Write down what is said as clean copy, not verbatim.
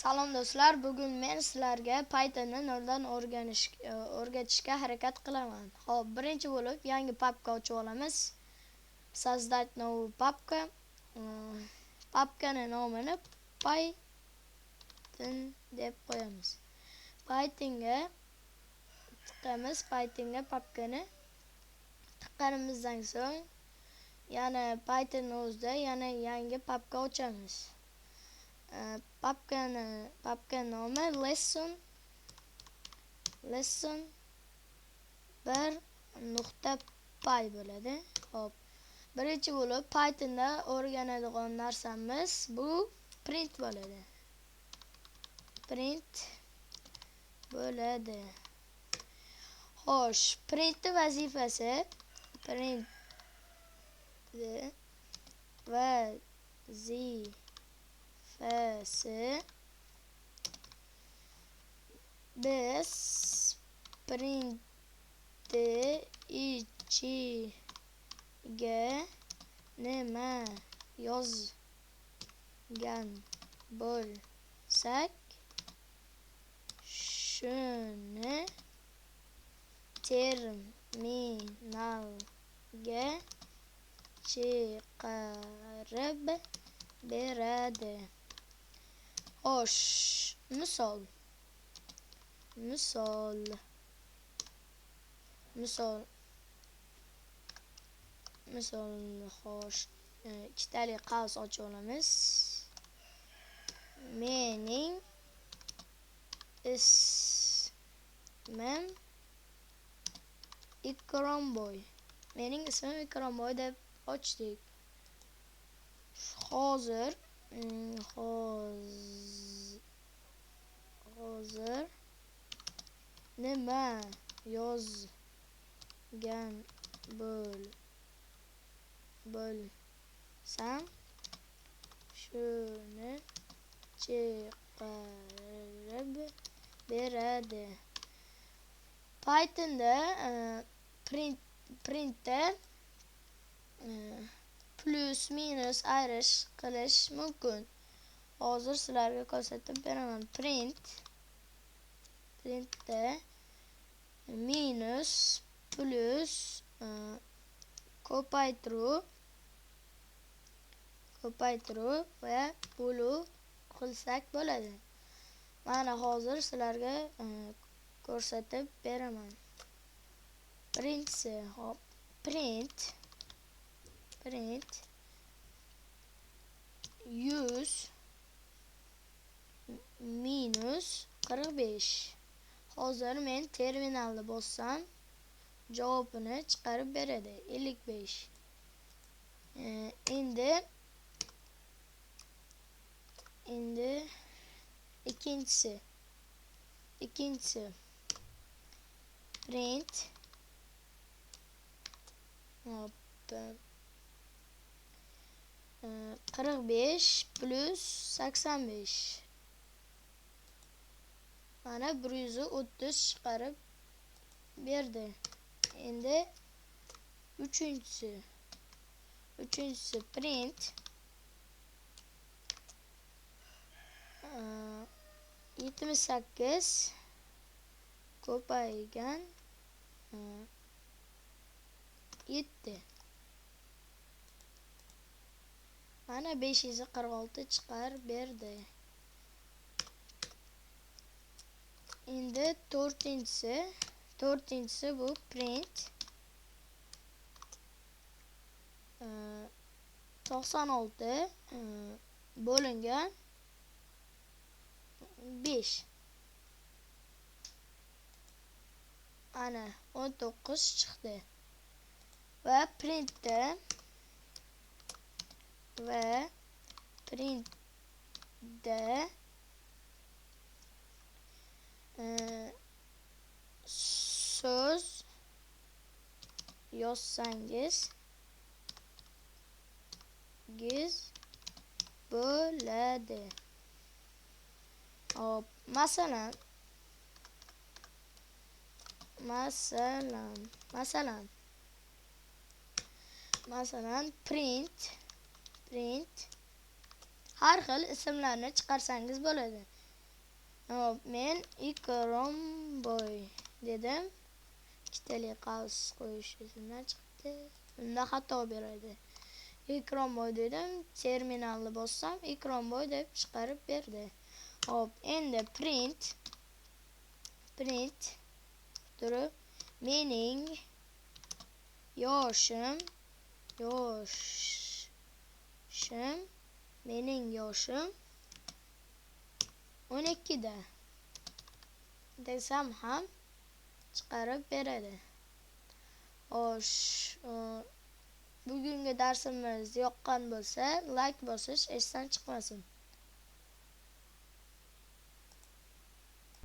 Salom do'stlar, bugun men sizlarga Pythonni noldan o'rgatishga harakat qilaman. Xo'p, birinchi bo'lib yangi papka ochib olamiz. Создать новую папку. Papkaning nomini Python deb qo'yamiz. Pythonga tiqamiz. Pythonga papkani tiqqanimizdan so'ng yana Python o'zida yana yangi papka ochamiz. Papka nomi lesson1.py bo'ladi. Xo'p, birinchi bo'lib Pythonda o'rganadigan narsamiz bu print bo'ladi. Xo'sh, print vazifasi biz printni ichiga nima yozgan bo'lsak shuni terminalga chiqarib beradi. Xo'sh, misol xo'sh, ikkitali qavs ochib olamiz. Mening ismim Ikromboy. Mening ismim Ikromboy deb ochdik. Hozir nima yozgan bo'lsam shuni chiqarib beradi. Pythonda printda plus minus ayirish qilish mumkin. Hozir sizlarga ko'rsatib beraman. Printda minus plus ko'paytiruv va bo'luv qilsak bo'ladi. Mana hozir sizlarga ko'rsatib beraman. Print 100 minus 45. Hozir men terminalni bossam javobini chiqarib beradi. 55. Endi ikkinchisi print 45 plus 85. Mana 130 chiqarib berdi. Endi uchinchisi print 78 ko'paygan 7. Mana 546 chiqarib berdi. Endi to'rtinchisi bu print 96 bo'lingan 5. Ana 19 chiqdi. Va printda so'z yozsangiz bo'ladi. Hop, masalan print har xil ismlarni chiqarsangiz bo'ladi. Hop, men Ikromboy dedim. Ikkitali qaus qo'yish esimdan chiqdi. Unda xato beradi. Ikromboy dedim, terminalni bossam Ikromboy deb chiqarib berdi. Hop, endi print turib mening yoshim mening yoshim 12 da desam ham chiqarib beradi. Xo'sh, bugungi darsimiz yoqqan bo'lsa, like bosish esdan chiqmasin.